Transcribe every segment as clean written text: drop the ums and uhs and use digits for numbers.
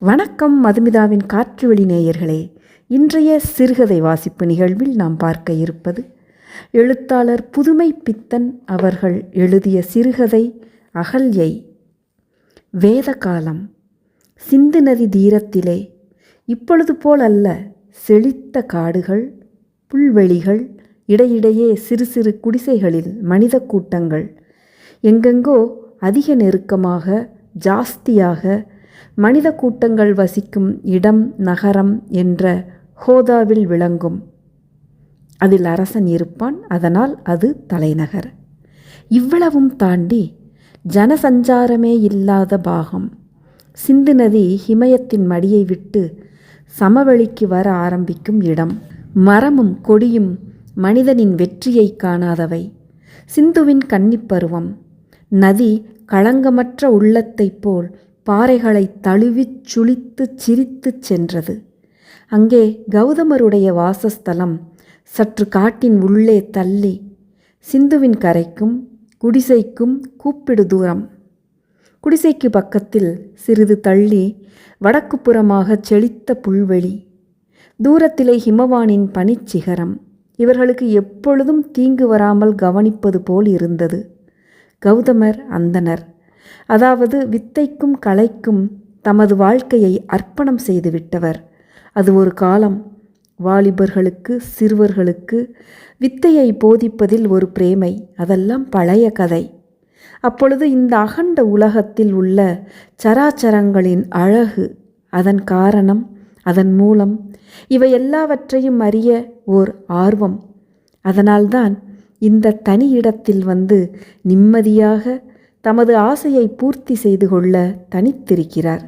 வணக்கம் மதுமிதாவின் காற்றுவெளி நேயர்களே. இன்றைய சிறுகதை வாசிப்பு நிகழ்வில் நாம் பார்க்க இருப்பது எழுத்தாளர் புதுமை பித்தன் அவர்கள் எழுதிய சிறுகதை அகல்யை. வேதகாலம். சிந்து நதி தீரத்திலே இப்பொழுது போல் அல்ல, செழித்த காடுகள், புல்வெளிகள், இடையிடையே சிறு சிறு குடிசைகளில் மனித கூட்டங்கள், எங்கெங்கோ அதிக நெருக்கமாக ஜாஸ்தியாக மனித கூட்டங்கள் வசிக்கும் இடம் நகரம் என்ற ஹோதாவில் விளங்கும். அதில் அரசன் இருப்பான், அதனால் அது தலைநகர். இவ்வளவும் தாண்டி ஜனசஞ்சாரமே இல்லாத பாகம். சிந்து நதி ஹிமயத்தின் மடியை விட்டு சமவெளிக்கு வர ஆரம்பிக்கும் இடம். மரமும் கொடியும் மனிதனின் வெற்றியை காணாதவை. சிந்துவின் கன்னிப்பருவம். நதி களங்கமற்ற உள்ளத்தைப் போல் பாறைகளை தழுவிச் சுளித்துச் சிரித்துச் சென்றது. அங்கே கௌதமருடைய வாசஸ்தலம் சற்று காட்டின் உள்ளே தள்ளி சிந்துவின் கரைக்கும் குடிசைக்கும் கூப்பிடு தூரம். குடிசைக்கு பக்கத்தில் சிறிது தள்ளி வடக்கு புறமாக செழித்த புல்வெளி. தூரத்திலே ஹிமவானின் பனிச்சிகரம். இவர்களுக்கு எப்பொழுதும் தீங்கு வராமல் கவனிப்பது போல் இருந்தது. கௌதமர் அந்தனர், அதாவது வித்தைக்கும் கலைக்கும் தமது வாழ்க்கையை அர்ப்பணம் செய்துவிட்டவர். அது ஒரு காலம். வாலிபர்களுக்கு சிறுவர்களுக்கு வித்தையை போதிப்பதில் ஒரு பிரேமை. அதெல்லாம் பழைய கதை. அப்பொழுது இந்த அகண்ட உலகத்தில் உள்ள சராச்சரங்களின் அழகு, அதன் காரணம், அதன் மூலம், இவை எல்லாவற்றையும் அறிய ஓர் ஆர்வம். அதனால்தான் இந்த தனி இடத்தில் வந்து நிம்மதியாக தமது ஆசையை பூர்த்தி செய்து கொள்ள தனித்திருக்கிறார்.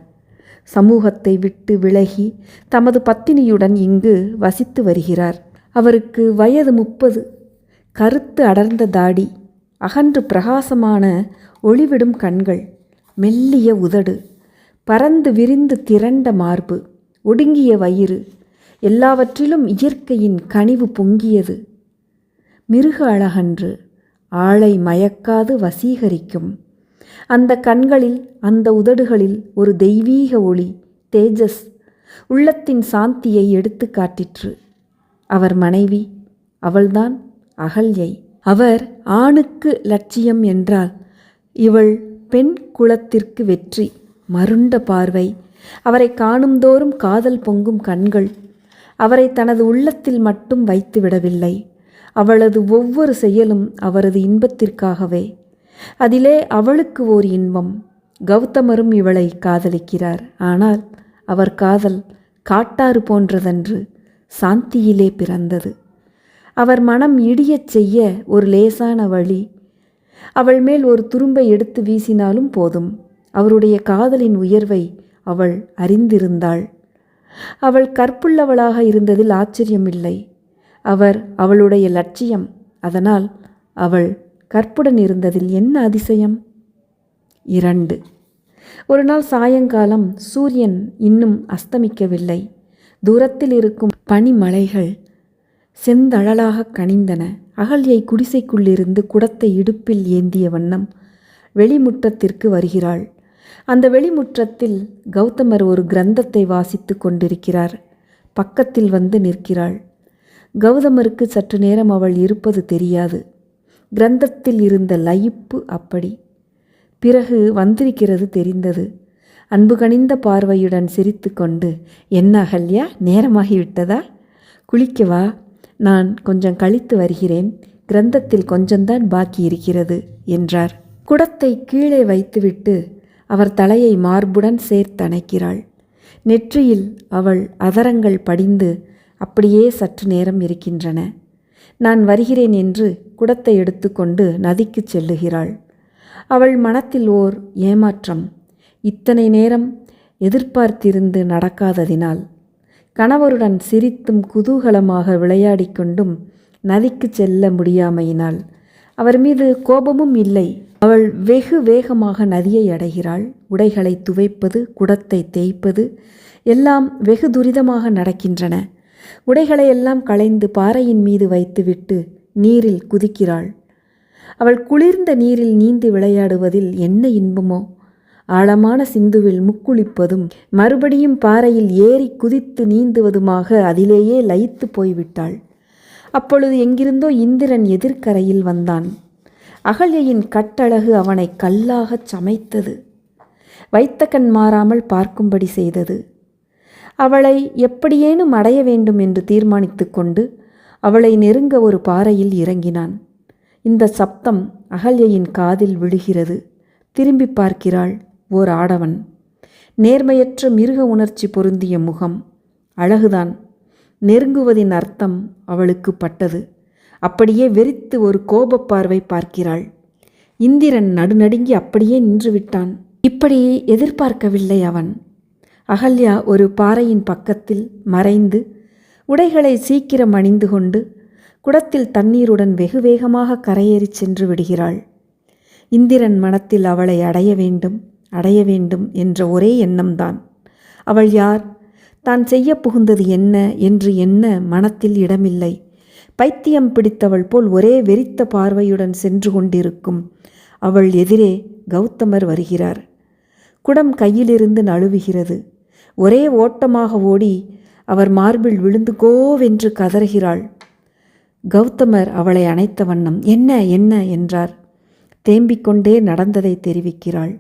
சமூகத்தை விட்டு விலகி தமது பத்தினியுடன் இங்கு வசித்து வருகிறார். அவருக்கு வயது 30. கருத்து அடர்ந்த தாடி, அகன்று பிரகாசமான ஒளிவிடும் கண்கள், மெல்லிய உதடு, பரந்து விரிந்து திரண்ட மார்பு, ஒடுங்கிய வயிறு, எல்லாவற்றிலும் இயற்கையின் கனிவு பொங்கியது. மிருக அழகன்று, ஆளை மயக்காது வசீகரிக்கும். அந்த கண்களில், அந்த உதடுகளில் ஒரு தெய்வீக ஒளி, தேஜஸ், உள்ளத்தின் சாந்தியை எடுத்து காட்டிற்று. அவர் மனைவி, அவள்தான் அகல்யை. அவர் ஆணுக்கு லட்சியம் என்றால் இவள் பெண் குலத்திற்கு வெற்றி. மருண்ட பார்வை, அவரை காணும்தோறும் காதல் பொங்கும் கண்கள். அவரை தனது உள்ளத்தில் மட்டும் வைத்து விடவில்லை. அவளது ஒவ்வொரு செயலும் அவரது இன்பத்திற்காகவே. அதிலே அவளுக்கு ஓர் இன்பம். கௌதமரும் இவளை காதலிக்கிறார். ஆனால் அவர் காதல் காட்டாறு போன்றதன்று, சாந்தியிலே பிறந்தது. அவர் மனம் இடியச் செய்ய ஒரு லேசான வழி. அவள் மேல் ஒரு துரும்பை எடுத்து வீசினாலும் போதும். அவருடைய காதலின் உயர்வை அவள் அறிந்திருந்தாள். அவள் கற்புள்ளவளாக இருந்ததில் ஆச்சரியமில்லை. அவர் அவளுடைய லட்சியம். அதனால் அவள் கற்புடன் இருந்ததில் என்ன அதிசயம்? 2. ஒரு நாள் சாயங்காலம். சூரியன் இன்னும் அஸ்தமிக்கவில்லை. தூரத்தில் இருக்கும் பனிமலைகள் செந்தழலாக கனிந்தன. அகல்யை குடிசைக்குள்ளிருந்து குடத்தை இடுப்பில் ஏந்திய வண்ணம் வெளிமுற்றத்திற்கு வருகிறாள். அந்த வெளிமுற்றத்தில் கௌதமர் ஒரு கிரந்தத்தை வாசித்து கொண்டிருக்கிறார். பக்கத்தில் வந்து நிற்கிறாள். கௌதமருக்கு சற்று நேரம் அவள் இருப்பது தெரியாது. கிரந்தத்தில் இருந்த லயிப்பு அப்படி. பிறகு வந்திருக்கிறது தெரிந்தது. அன்பு கனிந்த பார்வையுடன் சிரித்து கொண்டு, என்ன அகல்யா, நேரமாகிவிட்டதா? குளிக்கவா? நான் கொஞ்சம் கழித்து வருகிறேன். கிரந்தத்தில் கொஞ்சம்தான் பாக்கி இருக்கிறது என்றார். குடத்தை கீழே வைத்துவிட்டு அவர் தலையை மார்புடன் சேர்த்தணைக்கிறாள். நெற்றியில் அவள் அதரங்கள் படிந்து அப்படியே சற்று நேரம் இருக்கின்றன. நான் வருகிறேன் என்று குடத்தை எடுத்துக்கொண்டு நதிக்கு செல்லுகிறாள். அவள் மனத்தில் ஓர் ஏமாற்றம். இத்தனை நேரம் எதிர்பார்த்திருந்து நடக்காததினால், கணவருடன் சிரித்தும் குதூகலமாக விளையாடிக்கொண்டும் நதிக்கு செல்ல முடியாமையினால் அவர் மீது கோபமும் இல்லை. அவள் வெகு வேகமாக நதியை அடைகிறாள். உடைகளை துவைப்பது, குடத்தை தேய்ப்பது எல்லாம் வெகு துரிதமாக நடக்கின்றன. உடைகளை எல்லாம் களைந்து பாறையின் மீது வைத்துவிட்டு நீரில் குதிக்கிறாள். அவள் குளிர்ந்த நீரில் நீந்தி விளையாடுவதில் என்ன இன்பமோ! ஆழமான சிந்துவில் முக்குளிப்பதும் மறுபடியும் பாறையில் ஏறி குதித்து நீந்துவதுமாக அதிலேயே லயித்து போய்விட்டாள். அப்பொழுது எங்கிருந்தோ இந்திரன் எதிர்க்கரையில் வந்தான். அகல்யையின் கட்டழகு அவனை கல்லாகச் சமைத்தது. வைத்த கண் மாறாமல் பார்க்கும்படி செய்தது. அவளை எப்படியேனும் அடைய வேண்டும் என்று தீர்மானித்து கொண்டு அவளை நெருங்க ஒரு பாறையில் இறங்கினான். இந்த சப்தம் அகல்யையின் காதில் விழுகிறது. திரும்பி பார்க்கிறாள். ஓர் ஆடவன். நேர்மையற்ற மிருக உணர்ச்சி பொருந்திய முகம். அழகுதான். நெருங்குவதின் அர்த்தம் அவளுக்கு பட்டது. அப்படியே வெறித்து ஒரு கோபப்பார்வை பார்க்கிறாள். இந்திரன் நடுநடுங்கி அப்படியே நின்றுவிட்டான். இப்படி எதிர்பார்க்கவில்லை அவன். அகல்யா ஒரு பாறையின் பக்கத்தில் மறைந்து உடைகளை சீக்கிரம் அணிந்து கொண்டு குடத்தில் தண்ணீருடன் வெகு வேகமாக கரையேறி சென்று விடுகிறாள். இந்திரன் மனத்தில் அவளை அடைய வேண்டும் என்ற ஒரே எண்ணம்தான். அவள் யார், தான் செய்ய புகுந்தது என்ன என்று எண்ண மனத்தில் இடமில்லை. பைத்தியம் பிடித்தவள் போல் ஒரே வெறித்த பார்வையுடன் சென்று கொண்டிருக்கும் அவள் எதிரே கௌதமர் வருகிறார். குடம் கையிலிருந்து நழுவுகிறது. ஒரே ஓட்டமாக ஓடி அவர் மார்பில் விழுந்து கோவென்று கதறுகிறாள். கௌதமர் அவளை அணைத்த வண்ணம் என்ன என்ன என்றார். தேம்பிக்கொண்டே நடந்ததை தெரிவிக்கிறாள்.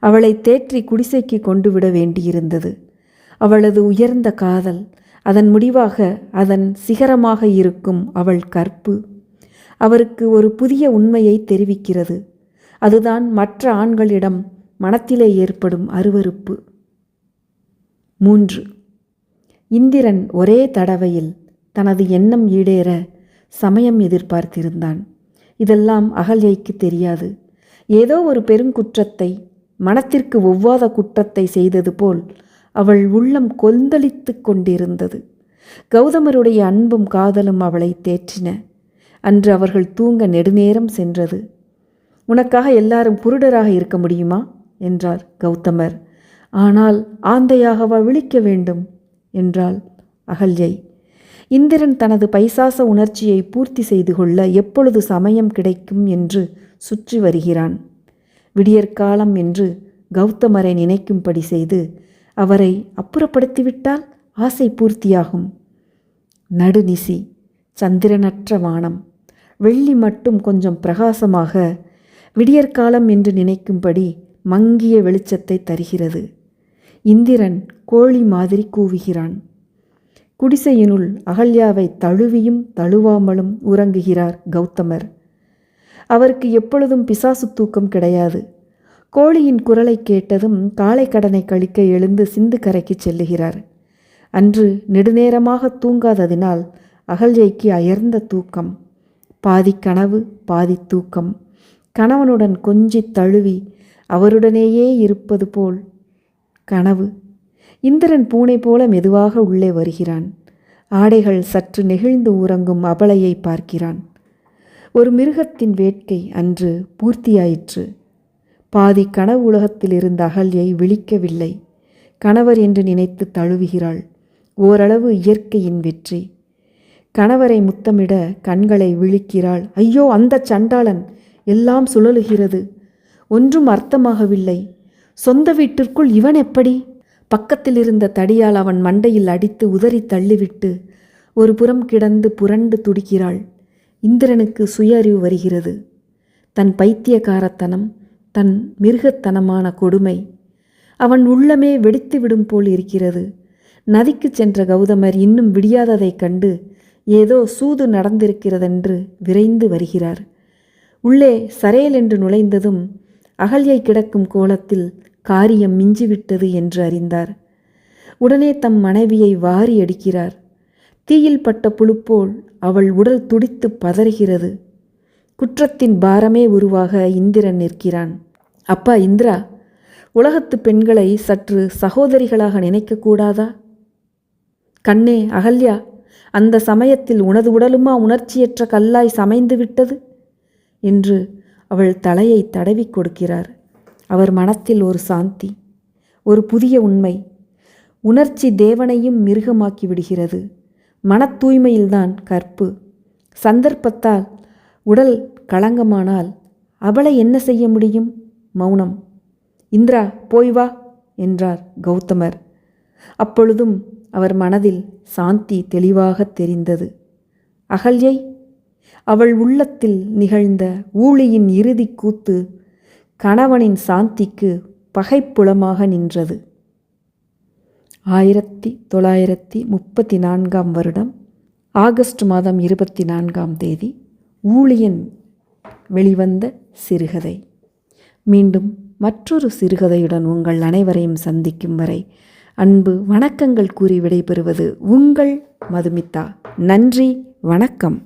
அவளை தேற்றி குடிசைக்கு கொண்டு விட வேண்டியிருந்தது. அவளது உயர்ந்த காதல், அதன் முடிவாக அதன் சிகரமாக இருக்கும் அவள் கற்பு அவருக்கு ஒரு புதிய உண்மையை தெரிவிக்கிறது. அதுதான் மற்ற ஆண்களிடம் மனத்திலே ஏற்படும் அருவருப்பு. 3. இந்திரன் ஒரே தடவையில் தனது எண்ணம் ஈடேற சமயம் எதிர்பார்த்திருந்தான். இதெல்லாம் அகல்யைக்கு தெரியாது. ஏதோ ஒரு பெருங்குற்றத்தை, மனத்திற்கு ஒவ்வாத குற்றத்தை செய்தது போல் அவள் உள்ளம் கொந்தளித்து கொண்டிருந்தது. கௌதமருடைய அன்பும் காதலும் அவளை தேற்றின. அன்று அவர்கள் தூங்க நெடுநேரம் சென்றது. உனக்காக எல்லாரும் குருடராக இருக்க முடியுமா என்றார் கௌதமர். ஆனால் ஆந்தையாகவா விழிக்க வேண்டும் என்றாள் அகல்யை. இந்திரன் தனது பைசாச உணர்ச்சியை பூர்த்தி செய்து கொள்ள எப்பொழுது சமயம் கிடைக்கும் என்று சுற்றி வருகிறான். விடியற்காலம் என்று கௌதமரை நினைக்கும்படி செய்து அவரை அப்புறப்படுத்திவிட்டால் ஆசை பூர்த்தியாகும். நடுநிசி, சந்திரனற்ற வானம், வெள்ளி மட்டும் கொஞ்சம் பிரகாசமாக விடியற்காலம் என்று நினைக்கும்படி மங்கிய வெளிச்சத்தை தருகிறது. இந்திரன் கோழி மாதிரி கூவுகிறான். குடிசையினுள் அகல்யாவை தழுவியும் தழுவாமலும் உறங்குகிறார் கௌதமர். அவருக்கு எப்பொழுதும் பிசாசு தூக்கம் கிடையாது. கோழியின் குரலை கேட்டதும் காலை கடனை கழிக்க எழுந்து சிந்து கரைக்கு செல்லுகிறார். அன்று நெடுநேரமாக தூங்காததினால் அகல்யைக்கு அயர்ந்த தூக்கம். பாதி கனவு பாதி தூக்கம். கணவனுடன் கொஞ்சி தழுவி அவருடனேயே இருப்பது போல் கனவு. இந்திரன் பூனை போல மெதுவாக உள்ளே வருகிறான். ஆடைகள் சற்று நெகிழ்ந்து உறங்கும் அபலையை பார்க்கிறான். ஒரு மிருகத்தின் வேட்கை அன்று பூர்த்தியாயிற்று. பாதி கனவு உலகத்தில் இருந்த அகல்யை விழிக்கவில்லை. கணவர் என்று நினைத்து தழுவுகிறாள். ஓரளவு இயற்கையின் வெற்றி. கணவரை முத்தமிட கண்களை விழிக்கிறாள். ஐயோ, அந்த சண்டாளன்! எல்லாம் சுழலுகிறது. ஒன்றும் அர்த்தமாகவில்லை. சொந்த வீட்டிற்குள் இவன் எப்படி? பக்கத்தில் இருந்த தடியால் அவன் மண்டையில் அடித்து உதறி தள்ளிவிட்டு ஒரு புறம் கிடந்து புரண்டு துடிக்கிறாள். இந்திரனுக்கு சுய அறிவு வருகிறது. தன் பைத்தியக்காரத்தனம், தன் மிருகத்தனமான கொடுமை அவன் உள்ளமே வெடித்து விடும் போல் இருக்கிறது. நதிக்கு சென்ற கௌதமர் இன்னும் விடியாததைக் கண்டு ஏதோ சூது நடந்திருக்கிறதென்று விரைந்து வருகிறார். உள்ளே சரேல் என்று நுழைந்ததும் அகல்யை கிடக்கும் கோலத்தில் காரியம் மிஞ்சிவிட்டது என்று அறிந்தார். உடனே தம் மனைவியை வாரி அடிக்கிறார். தீயில் பட்ட புழுப்போல் அவள் உடல் துடித்து பதறுகிறது. குற்றத்தின் பாரமே உருவாக இந்திரன் நிற்கிறான். அப்பா இந்திரா, உலகத்து பெண்களை சற்று சகோதரிகளாக நினைக்கக்கூடாதா? கண்ணே அகல்யா, அந்த சமயத்தில் உனது உடலுமா உணர்ச்சியற்ற கல்லாய் சமைந்து விட்டது என்று அவள் தலையை தடவி கொடுக்கிறார். அவர் மனத்தில் ஒரு சாந்தி, ஒரு புதிய உண்மை. உணர்ச்சி தேவனையும் மிருகமாக்கி விடுகிறது. மன தூய்மையில்தான் கற்பு. சந்தர்ப்பத்தால் உடல் களங்கமானால் அவளை என்ன செய்ய முடியும்? மௌனம். இந்திரா போய் வா என்றார் கௌதமர். அப்பொழுதும் அவர் மனதில் சாந்தி தெளிவாக தெரிந்தது. அகல்யை, அவள் உள்ளத்தில் நிகழ்ந்த ஊழியின் இறுதி கூத்து கணவனின் சாந்திக்கு பகைப்புலமாக நின்றது. 1934 வருடம் ஆகஸ்ட் மாதம் 24 ஊழியன் வெளிவந்த சிறுகதை. மீண்டும் மற்றொரு சிறுகதையுடன் உங்கள் அனைவரையும் சந்திக்கும் வரை அன்பு வணக்கங்கள் கூறி விடைபெறுவது உங்கள் மதுமிதா. நன்றி, வணக்கம்.